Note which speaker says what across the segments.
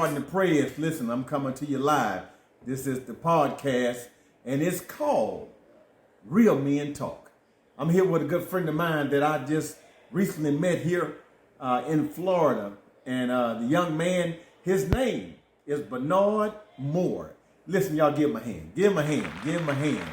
Speaker 1: Pardon the prayers. Listen, I'm coming to you live. This is the podcast, and it's called Real Men Talk. I'm here with a good friend of mine that I just recently met here in Florida. And the young man, his name is Benard Moore. Listen, y'all, give him a hand. Give him a hand. Give him a hand.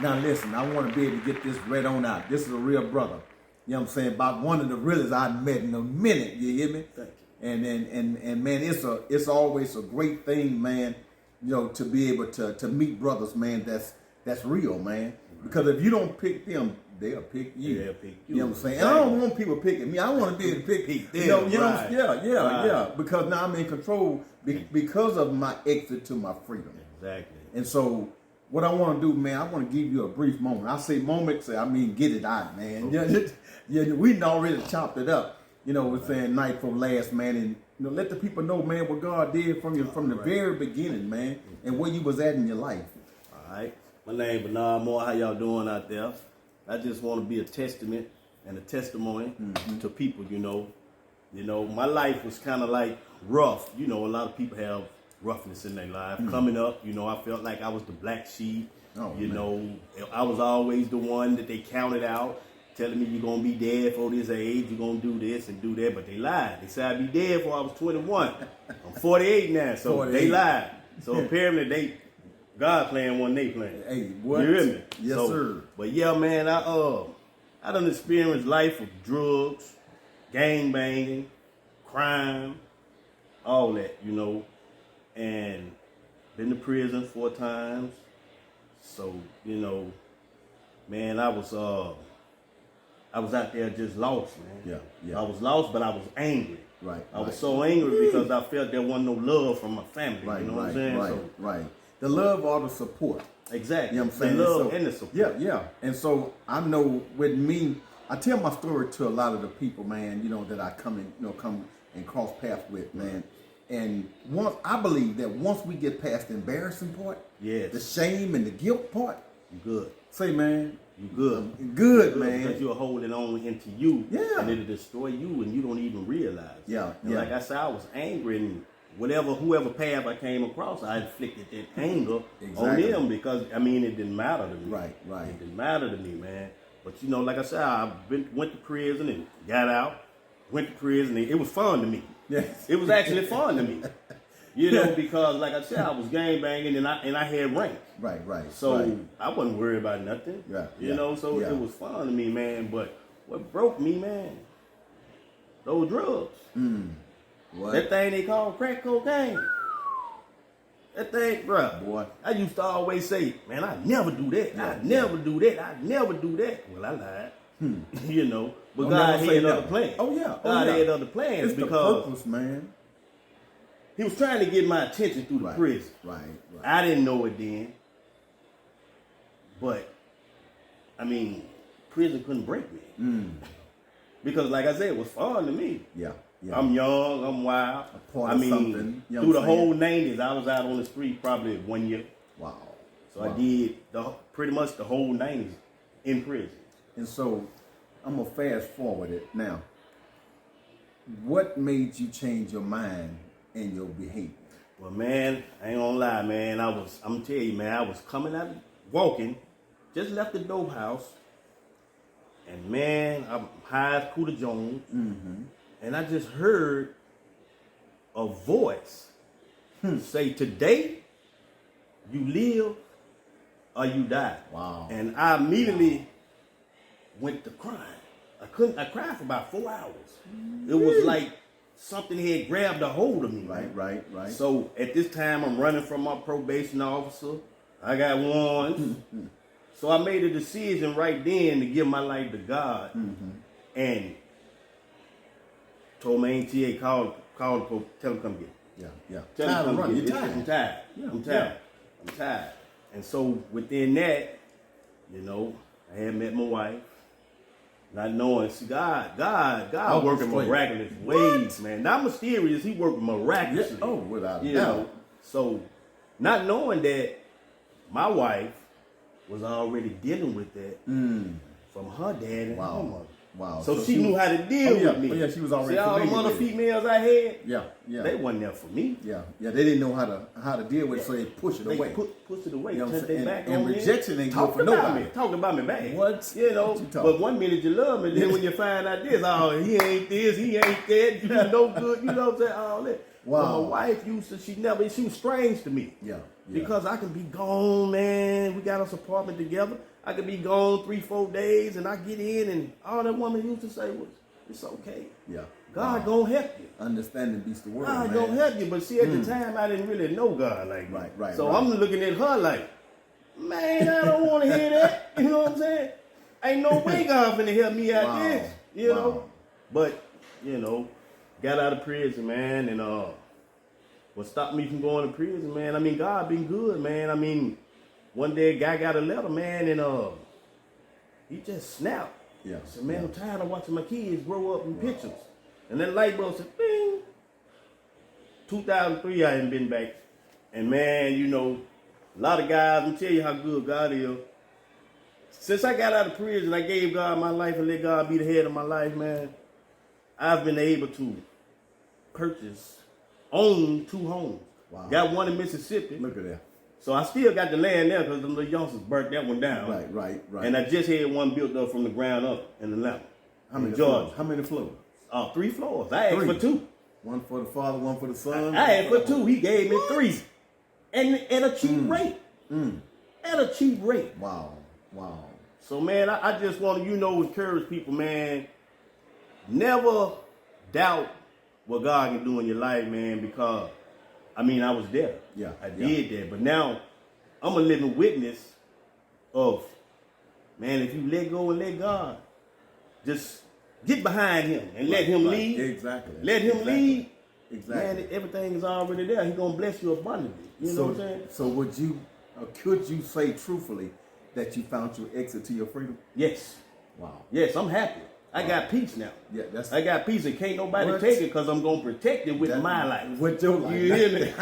Speaker 1: Now, listen, I want to be able to get this right on out. This is a real brother. You know what I'm saying? About one of the realest I've met in a minute. You hear me?
Speaker 2: Thank you.
Speaker 1: And man, it's always a great thing, man, you know, to be able to meet brothers, man, that's real, man. Because if you don't pick them, they'll pick you.
Speaker 2: They'll pick
Speaker 1: you. You know what I'm saying? And I don't want people picking me. I want to be able to pick them.
Speaker 2: Right.
Speaker 1: Yeah. Because now I'm in control because of my exit to my freedom.
Speaker 2: Exactly.
Speaker 1: And so what I want to do, man, I want to give you a brief moment. I say moments, I mean get it out, man.
Speaker 2: Okay.
Speaker 1: Yeah, we done already chopped it up. You know, we're saying night from last, man, and you know, let the people know, man, what God did from the very beginning, man, and where you was at in your life.
Speaker 2: All right. My name is Benard Moore. How y'all doing out there? I just want to be a testament and a testimony to people, you know. You know, my life was kind of like rough. You know, a lot of people have roughness in their life. Coming up, you know, I felt like I was the black sheep. You know, I was always the one that they counted out, telling me you're going to be dead for this age, you're going to do this and do that, but they lied. They said I'd be dead before I was 21. I'm 48 now, so 48. They lied. So apparently God playing one they playing.
Speaker 1: Hey, what?
Speaker 2: You hear me?
Speaker 1: Yes, sir.
Speaker 2: But yeah, man, I done experienced life of drugs, gang banging, crime, all that, you know, and been to prison 4 times. So, you know, man, I was out there just lost, man.
Speaker 1: Yeah.
Speaker 2: I was lost, but I was angry.
Speaker 1: Right.
Speaker 2: I was so angry because I felt there wasn't no love from my family.
Speaker 1: Right,
Speaker 2: you know what I'm saying?
Speaker 1: Right. The love or the support.
Speaker 2: Exactly.
Speaker 1: You know what I'm saying?
Speaker 2: The love and the support.
Speaker 1: Yeah. And so I know with me, I tell my story to a lot of the people, man, you know, that I come and cross paths with, man. And I believe that once we get past the embarrassing part, the shame and the guilt part,
Speaker 2: you good.
Speaker 1: Say, man,
Speaker 2: you good.
Speaker 1: Good, man.
Speaker 2: Because you're holding on into you.
Speaker 1: Yeah.
Speaker 2: And it'll destroy you and you don't even realize.
Speaker 1: Yeah.
Speaker 2: And like I said, I was angry and whoever path I came across, I inflicted that anger on them because, I mean, it didn't matter to me.
Speaker 1: Right.
Speaker 2: It didn't matter to me, man. But, you know, like I said, I went to prison and got out, went to prison, and it was fun to me.
Speaker 1: Yes.
Speaker 2: It was actually fun to me. You know, because, like I said, I was gang banging and I had rank.
Speaker 1: Right.
Speaker 2: So I wasn't worried about nothing. You know, so it was fun to me, man. But what broke me, man, those drugs.
Speaker 1: What?
Speaker 2: That thing they call crack cocaine. That thing, bruh.
Speaker 1: Boy.
Speaker 2: I used to always say, man, I'd never do that. I'd never do that. I'd never do that. Well, I lied. You know. But God had other plans.
Speaker 1: Oh, yeah.
Speaker 2: God had other plans
Speaker 1: it's
Speaker 2: because
Speaker 1: the purpose, man.
Speaker 2: He was trying to get my attention through the prison.
Speaker 1: Right.
Speaker 2: I didn't know it then. But, I mean, prison couldn't break me. Because, like I said, it was fun to me.
Speaker 1: Yeah.
Speaker 2: I'm young, I'm wild.
Speaker 1: I mean,
Speaker 2: through the whole 90s, I was out on the street probably 1 year.
Speaker 1: Wow.
Speaker 2: So I did pretty much the whole 90s in prison.
Speaker 1: And so, I'm going to fast forward it. Now, what made you change your mind and your behavior?
Speaker 2: Well, man, I ain't gonna lie, man. I'm gonna tell you, man, I was coming out, walking, just left the dope house, and man, I'm high as Cooter Jones, and I just heard a voice say, "Today, you live or you die."
Speaker 1: Wow.
Speaker 2: And I immediately went to crying. I cried for about 4 hours. It was like something had grabbed a hold of me.
Speaker 1: Right.
Speaker 2: So at this time, I'm running from my probation officer. I got warrants. So I made a decision right then to give my life to God. And told my ATA, call tell him come get me.
Speaker 1: Yeah.
Speaker 2: Tell him come get me.
Speaker 1: You're tired.
Speaker 2: I'm tired.
Speaker 1: Yeah.
Speaker 2: I'm tired. And so within that, you know, I had met my wife. Not knowing, see, God working miraculous ways, man. Not mysterious, he worked miraculously.
Speaker 1: Oh, without a
Speaker 2: you
Speaker 1: doubt.
Speaker 2: know? So, not knowing that my wife was already dealing with that from her dad and her mother.
Speaker 1: Wow.
Speaker 2: So she knew how to deal with me.
Speaker 1: Oh, yeah, she was already
Speaker 2: See all the other females I had?
Speaker 1: Yeah.
Speaker 2: They wasn't there for me.
Speaker 1: Yeah. They didn't know how to deal with it, so they push it away.
Speaker 2: Push it away.
Speaker 1: You know what I'm saying?
Speaker 2: Back
Speaker 1: and
Speaker 2: on
Speaker 1: rejection ain't good for
Speaker 2: about
Speaker 1: nobody.
Speaker 2: me. Talk about me back.
Speaker 1: What?
Speaker 2: You know,
Speaker 1: What you
Speaker 2: but one minute you love me, then when you find out this, oh, he ain't this, he ain't that, you no good, you know what I'm saying? All that.
Speaker 1: Wow.
Speaker 2: But my wife she was strange to me.
Speaker 1: Yeah.
Speaker 2: Because I can be gone, man. We got us apartment together. I could be gone 3-4 days, and I get in, and all that woman used to say was, "It's okay.
Speaker 1: Yeah.
Speaker 2: God gonna help you.
Speaker 1: Understanding beats the word.
Speaker 2: God gonna help you." But see, at the time, I didn't really know God like that.
Speaker 1: Right.
Speaker 2: So I'm looking at her like, man, I don't want to hear that. You know what I'm saying? Ain't no way God finna help me out this. You know. But got out of prison, man, and what stopped me from going to prison, man? I mean, God been good, man. I mean, one day a guy got a letter, man, and he just snapped.
Speaker 1: Yeah.
Speaker 2: I said, man, I'm tired of watching my kids grow up in pictures. And then light bulb said, bing. 2003, I hadn't been back. And man, a lot of guys, I'm tell you how good God is. Since I got out of prison, I gave God my life and let God be the head of my life, man. I've been able to own 2 homes.
Speaker 1: Wow.
Speaker 2: Got one in Mississippi.
Speaker 1: Look at that.
Speaker 2: So I still got the land there because the little youngsters burnt that one down.
Speaker 1: Right.
Speaker 2: And I just had one built up from the ground up in Atlanta.
Speaker 1: How many
Speaker 2: Georgia?
Speaker 1: How many floors?
Speaker 2: 3 floors. I asked for 2.
Speaker 1: One for the father, one for the son.
Speaker 2: I asked for 2. He gave me 3. And at a cheap rate. At a cheap rate.
Speaker 1: Wow.
Speaker 2: So man, I just want to, encourage people, man. Never doubt what God can do in your life, man, because I was there.
Speaker 1: Yeah.
Speaker 2: I did that. But now I'm a living witness of, man, if you let go and let God, just get behind him and let him lead.
Speaker 1: Exactly.
Speaker 2: Let him lead.
Speaker 1: Exactly.
Speaker 2: Man, everything is already there. He's going to bless you abundantly. You know what I'm saying?
Speaker 1: So could you say truthfully that you found your exit to your freedom?
Speaker 2: Yes.
Speaker 1: Wow.
Speaker 2: Yes, I'm happy. I got peace now.
Speaker 1: Yeah,
Speaker 2: I got peace, and can't nobody take it because I'm going to protect it with my life.
Speaker 1: With your life.
Speaker 2: You hear me?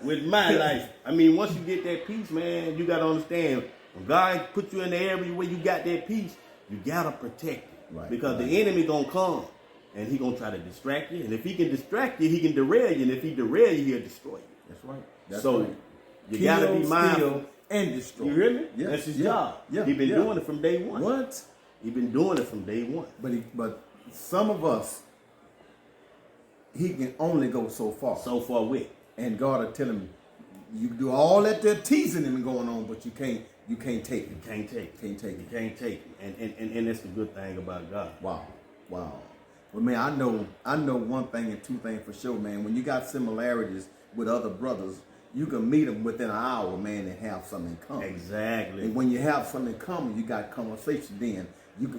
Speaker 2: With my life. Once you get that peace, man, you got to understand, when God put you in the area where you got that peace, you got to protect it.
Speaker 1: Right.
Speaker 2: Because the enemy going to come, and he going to try to distract you. And if he can distract you, he can derail you. And if he derail you, he'll destroy you.
Speaker 1: That's right.
Speaker 2: So you got to be mindful.
Speaker 1: And destroy.
Speaker 2: You hear me?
Speaker 1: Yes.
Speaker 2: That's his job.
Speaker 1: Yeah.
Speaker 2: He's been doing it from day one.
Speaker 1: What?
Speaker 2: He's been doing it from day one.
Speaker 1: But some of us, he can only go so far.
Speaker 2: So far with.
Speaker 1: And God will tell him, you can do all that there teasing him and going on, but you can't take it.
Speaker 2: You can't take it.
Speaker 1: Can't take it.
Speaker 2: You can't take it. And that's the good thing about God.
Speaker 1: Wow. Well, man, I know one thing and 2 things for sure, man. When you got similarities with other brothers, you can meet them within an hour, man, and have something in common.
Speaker 2: Exactly.
Speaker 1: And when you have something in common, you got conversation. Then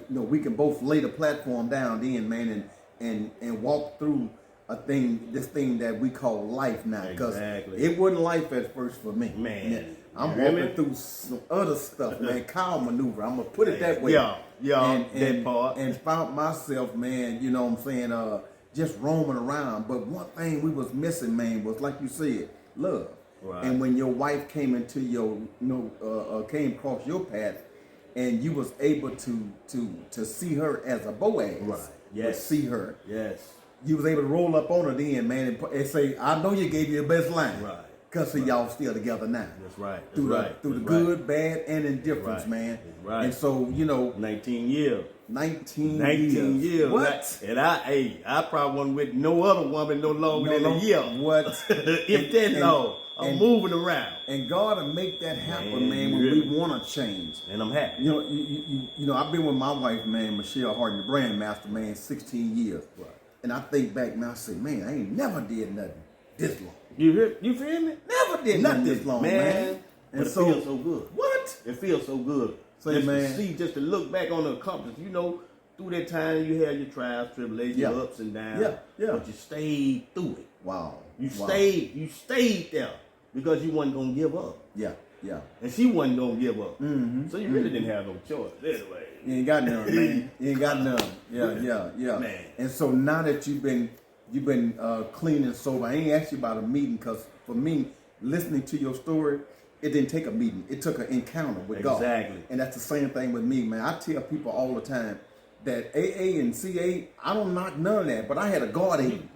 Speaker 1: we can both lay the platform down, then, man, and walk through this thing that we call life now. Because it wasn't life at first for me.
Speaker 2: Man,
Speaker 1: I'm walking through some other stuff, man. Cow maneuver. I'm gonna put it that way.
Speaker 2: Yeah. That part.
Speaker 1: And found myself, man. You know what I'm saying? Just roaming around. But one thing we was missing, man, was like you said, love.
Speaker 2: Right.
Speaker 1: And when your wife came into your, came across your path, and you was able to see her as a Boaz,
Speaker 2: right? Yes.
Speaker 1: See her.
Speaker 2: Yes.
Speaker 1: You was able to roll up on her then, man, and say, "I know you gave your best line."
Speaker 2: Right.
Speaker 1: Because y'all still together now.
Speaker 2: That's right.
Speaker 1: Through the good, bad, and indifference, man.
Speaker 2: That's right.
Speaker 1: And so
Speaker 2: 19 years.
Speaker 1: 19 years.
Speaker 2: What? And I probably wasn't with no other woman no longer than a year.
Speaker 1: What?
Speaker 2: If that long. I'm moving around.
Speaker 1: And God will make that happen, man, when we want to change.
Speaker 2: And I'm happy.
Speaker 1: I've been with my wife, man, Michelle Harden, the brand master, man, 16 years.
Speaker 2: Right.
Speaker 1: And I think back now, I say, man, I ain't never did nothing this long.
Speaker 2: You feel me?
Speaker 1: Never did nothing this long, man.
Speaker 2: And it feels so good.
Speaker 1: What?
Speaker 2: It feels so good. Just to look back on the accomplishments. Through that time you had your trials, tribulations, your ups and downs.
Speaker 1: Yeah.
Speaker 2: But you stayed through it.
Speaker 1: Wow.
Speaker 2: You stayed there because you wasn't gonna give up.
Speaker 1: Yeah.
Speaker 2: And she wasn't gonna give up.
Speaker 1: Mm-hmm.
Speaker 2: So you really didn't have no choice. Anyway.
Speaker 1: You ain't got none, man. You ain't got none. Yeah.
Speaker 2: Man.
Speaker 1: And so now that you've been clean and sober, I ain't asked you about a meeting, because for me, listening to your story, it didn't take a meeting. It took an encounter with God.
Speaker 2: Exactly.
Speaker 1: And that's the same thing with me, man. I tell people all the time, that AA and CA, I don't knock none of that, but I had a guardian.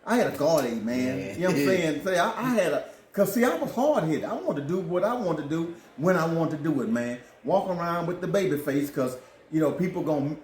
Speaker 1: I had a guardian, man. You know what I'm saying? Say, I had a, cause see, I was hard hit. I wanted to do what I wanted to do when I wanted to do it, man. Walk around with the baby face, cause you know people gonna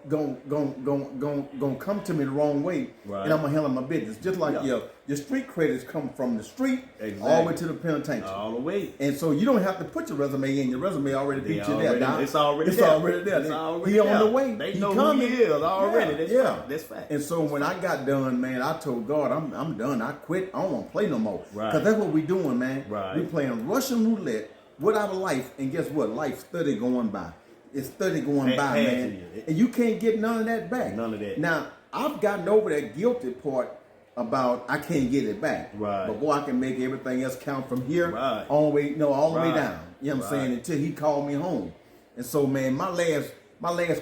Speaker 1: come to me the wrong way,
Speaker 2: right.
Speaker 1: and I'm gonna handle my business. Just like your street credits come from the street all the way to the penitentiary,
Speaker 2: all the way.
Speaker 1: And so you don't have to put your resume in. Your resume already beat you there. Now.
Speaker 2: It's already
Speaker 1: there. It's already
Speaker 2: he
Speaker 1: on the way.
Speaker 2: They
Speaker 1: he
Speaker 2: know
Speaker 1: coming.
Speaker 2: who he is already.
Speaker 1: Yeah,
Speaker 2: that's fact.
Speaker 1: And so when I got done, man, I told God, I'm done. I quit. I don't want to play no more.
Speaker 2: Right.
Speaker 1: Because that's what we doing, man.
Speaker 2: Right.
Speaker 1: We playing Russian roulette with our life, and guess what? Life's steady going by. It's steady going by, man. And you can't get none of that back.
Speaker 2: None of that.
Speaker 1: Now, I've gotten over that guilty part about I can't get it back.
Speaker 2: Right.
Speaker 1: But boy, I can make everything else count from here
Speaker 2: Right.
Speaker 1: all the way down. You know what I'm
Speaker 2: Right.
Speaker 1: saying? Until he called me home. And so, man, my last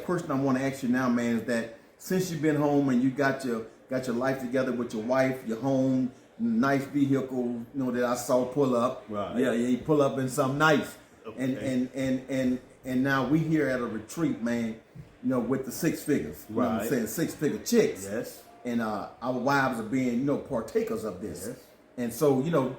Speaker 1: question I want to ask you now, man, is that since you've been home and you got your life together with your wife, your home, nice vehicle, you know, that I saw pull up.
Speaker 2: Right.
Speaker 1: Yeah, he pull up in something nice.
Speaker 2: Okay.
Speaker 1: And now we here at a retreat, man, you know, with the six figures. You know what I'm saying? 6-figure chicks.
Speaker 2: Yes.
Speaker 1: And our wives are being, you know, partakers of this.
Speaker 2: Yes.
Speaker 1: And so, you know,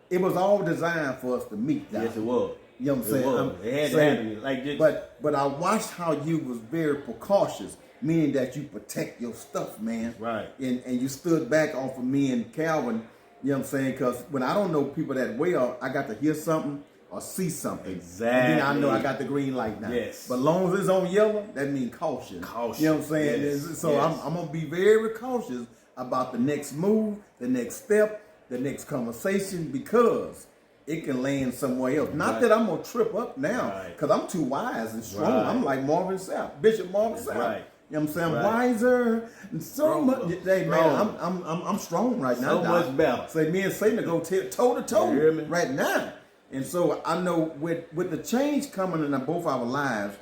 Speaker 1: it was all designed for us to meet that.
Speaker 2: Yes, it was.
Speaker 1: You know what I'm saying?
Speaker 2: It had to happen. Like just,
Speaker 1: but I watched how you was very precautious, meaning that you protect your stuff, man.
Speaker 2: Right.
Speaker 1: And you stood back off of me and Calvin, you know what I'm saying? Because when I don't know people that well, I got to hear something or see something.
Speaker 2: Exactly.
Speaker 1: And then I know I got the green light now.
Speaker 2: Yes.
Speaker 1: But as long as it's on yellow, that means caution.
Speaker 2: Caution.
Speaker 1: You know what I'm saying?
Speaker 2: Yes.
Speaker 1: So
Speaker 2: Yes.
Speaker 1: I'm going to be very cautious about the next move, the next step, the next conversation, because it can land somewhere else. Not that I'm going to trip up now, because I'm too wise and strong.
Speaker 2: Right.
Speaker 1: I'm like Marvin Sapp, Bishop Marvin Sapp.
Speaker 2: Right.
Speaker 1: You know what I'm saying?
Speaker 2: Right.
Speaker 1: Wiser and so much. Hey, man, I'm strong right now.
Speaker 2: So much better.
Speaker 1: Say me and Satan go toe to toe
Speaker 2: You hear me?
Speaker 1: right now. And so I know with the change coming in both our lives,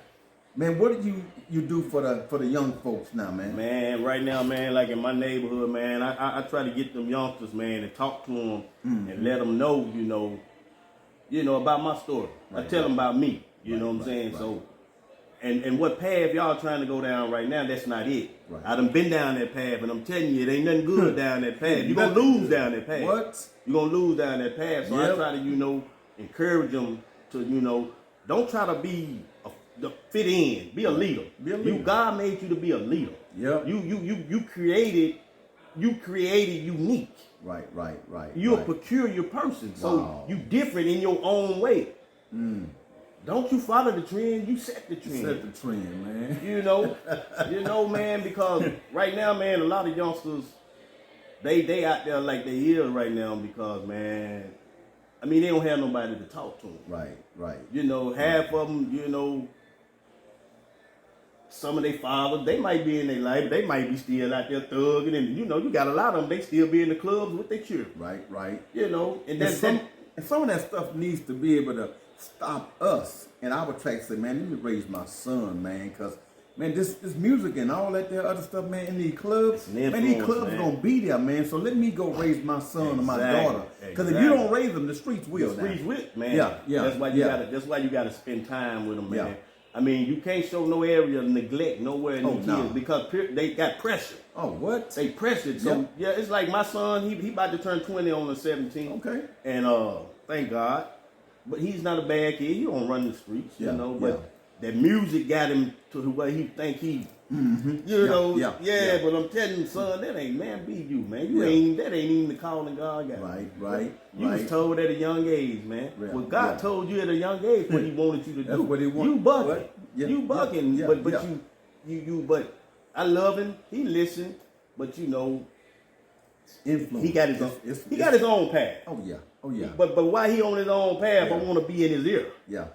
Speaker 1: man, what do you do for the young folks now, man?
Speaker 2: Man, right now, man, like in my neighborhood, man, I try to get them youngsters, man, and talk to them and let them know, you know about my story. I tell them about me. You know what I'm saying? Right. So, and what path y'all trying to go down right now, that's not it. Right. I done been down that path, and I'm telling you, it ain't nothing good down that path. You're going to lose down that path.
Speaker 1: What?
Speaker 2: You're going to lose down that path. So I try to, encourage them to, don't try to be fit in. Be a leader. Be a leader. God made you to be a leader.
Speaker 1: Yeah.
Speaker 2: You created unique.
Speaker 1: Right.
Speaker 2: You're a peculiar person. So you different in your own way. Don't you follow the trend, you set the trend.
Speaker 1: Set the trend, man.
Speaker 2: Man, because right now, man, a lot of youngsters, they out there like they is right now because, man, I mean, they don't have nobody to talk to them.
Speaker 1: Right.
Speaker 2: Half of them, some of their fathers, they might be in their life, but they might be still out there thugging. And, you got a lot of them, they still be in the clubs with their children.
Speaker 1: Right.
Speaker 2: And
Speaker 1: some of that stuff needs to be able to stop us. And I would try to say, man, let me raise my son, man, because, man, this music and all that there other stuff, man, in these clubs, man, these clubs going to be there, man. So let me go raise my son or my daughter. Because if you don't raise them, the streets will.
Speaker 2: The streets will, man.
Speaker 1: Yeah.
Speaker 2: That's why you gotta spend time with them, man. Yeah. I mean, you can't show no area of neglect nowhere in these kids because they got pressure.
Speaker 1: Oh, what?
Speaker 2: They pressured. So, it's like my son, he about to turn 20 on the 17th.
Speaker 1: Okay.
Speaker 2: And thank God. But he's not a bad kid. He don't run the streets, But that music got him to where he think he, But I'm telling you, son, that ain't, man, be you, man. That ain't even the calling God got.
Speaker 1: Right.
Speaker 2: You was told at a young age, man. Yeah. Well, God told you at a young age what He wanted you to do.
Speaker 1: That's what He wanted.
Speaker 2: You bucking.
Speaker 1: Yeah.
Speaker 2: You bucking. But I love him. He listened. But
Speaker 1: influence.
Speaker 2: He got his own path.
Speaker 1: Oh yeah.
Speaker 2: But why he on his own path? I want to be in his ear.
Speaker 1: Yeah.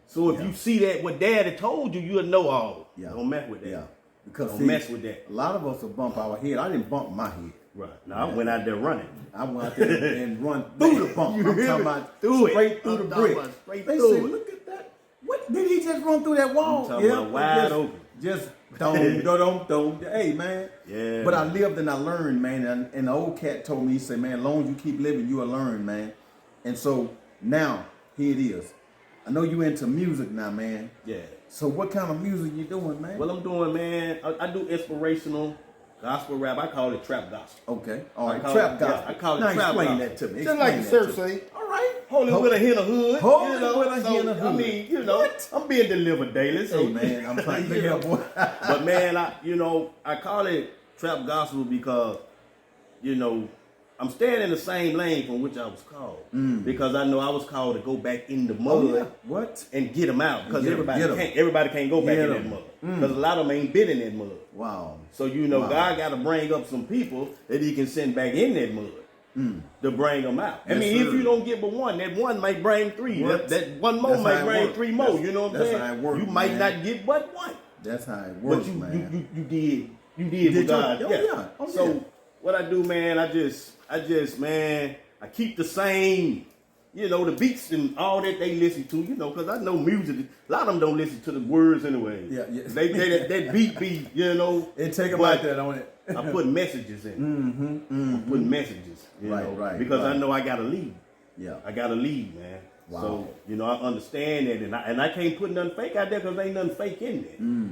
Speaker 2: So if you see that what Daddy told you, you'll know. Don't mess with that.
Speaker 1: Yeah. Because
Speaker 2: don't mess with that.
Speaker 1: A lot of us will bump our head. I didn't bump my head.
Speaker 2: Right. No, I went out there running.
Speaker 1: I went out there and run through the bump. I'm talking about straight through the brick. They say, look at that. What did he just run through that wall?
Speaker 2: I'm talking about wide open.
Speaker 1: Just don't. Hey, man.
Speaker 2: Yeah.
Speaker 1: But I lived and I learned, man. And the old cat told me, he said, man, as long as you keep living, you will learn, man. And so now, here it is. I know you into music now, man.
Speaker 2: Yeah.
Speaker 1: So what kind of music you doing, man?
Speaker 2: What I'm doing, man, I do inspirational gospel rap. I call it trap gospel.
Speaker 1: Okay. All right.
Speaker 2: I call
Speaker 1: Trap
Speaker 2: it-
Speaker 1: gospel.
Speaker 2: yeah, I call it
Speaker 1: now
Speaker 2: trap
Speaker 1: explain
Speaker 2: gospel.
Speaker 1: that to me.
Speaker 3: Just like the
Speaker 1: Explain
Speaker 3: church
Speaker 1: that to me.
Speaker 3: say.
Speaker 1: All right.
Speaker 2: Holy with a hint of hood.
Speaker 1: Holy
Speaker 2: you know,
Speaker 1: with a
Speaker 2: so,
Speaker 1: hint of
Speaker 2: I
Speaker 1: hood.
Speaker 2: mean, you know,
Speaker 1: What?
Speaker 2: I'm being delivered daily. So,
Speaker 1: Hey, man, I'm trying to
Speaker 2: you
Speaker 1: look
Speaker 2: know.
Speaker 1: up, boy.
Speaker 2: But man, I call it trap gospel because, I'm staying in the same lane from which I was called. Because I know I was called to go back in the mud
Speaker 1: Oh, yeah. What?
Speaker 2: and get them out. Because
Speaker 1: Get 'em, get 'em.
Speaker 2: everybody can't go back
Speaker 1: Get
Speaker 2: in
Speaker 1: 'em.
Speaker 2: that mud. Because a lot of them ain't been in that mud.
Speaker 1: Wow.
Speaker 2: So
Speaker 1: Wow.
Speaker 2: God got to bring up some people that He can send back in that mud to bring them out. I
Speaker 1: Yes,
Speaker 2: mean,
Speaker 1: sir.
Speaker 2: if you don't get but one, that one might bring three.
Speaker 1: What?
Speaker 2: That one more
Speaker 1: That's how
Speaker 2: might
Speaker 1: it
Speaker 2: bring
Speaker 1: work.
Speaker 2: three more.
Speaker 1: That's-
Speaker 2: You know what I'm
Speaker 1: that's
Speaker 2: saying?
Speaker 1: how it work,
Speaker 2: you might
Speaker 1: man.
Speaker 2: not get but one,
Speaker 1: That's how it
Speaker 2: but
Speaker 1: works,
Speaker 2: you
Speaker 1: man.
Speaker 2: did what
Speaker 1: did
Speaker 2: God.
Speaker 1: your- oh, yeah. Oh,
Speaker 2: so
Speaker 1: yeah.
Speaker 2: what I do, man, I just man, I keep the same. The beats and all that they listen to, because I know music. A lot of them don't listen to the words anyway.
Speaker 1: Yeah, yeah.
Speaker 2: That beat be,
Speaker 1: It take them
Speaker 2: but
Speaker 1: like that on it.
Speaker 2: I put messages in. I'm putting messages,
Speaker 1: Right,
Speaker 2: because I
Speaker 1: right.
Speaker 2: know I got to lead.
Speaker 1: Yeah.
Speaker 2: I got to lead, man.
Speaker 1: Wow.
Speaker 2: So I understand that, and I can't put nothing fake out there because ain't nothing fake in there.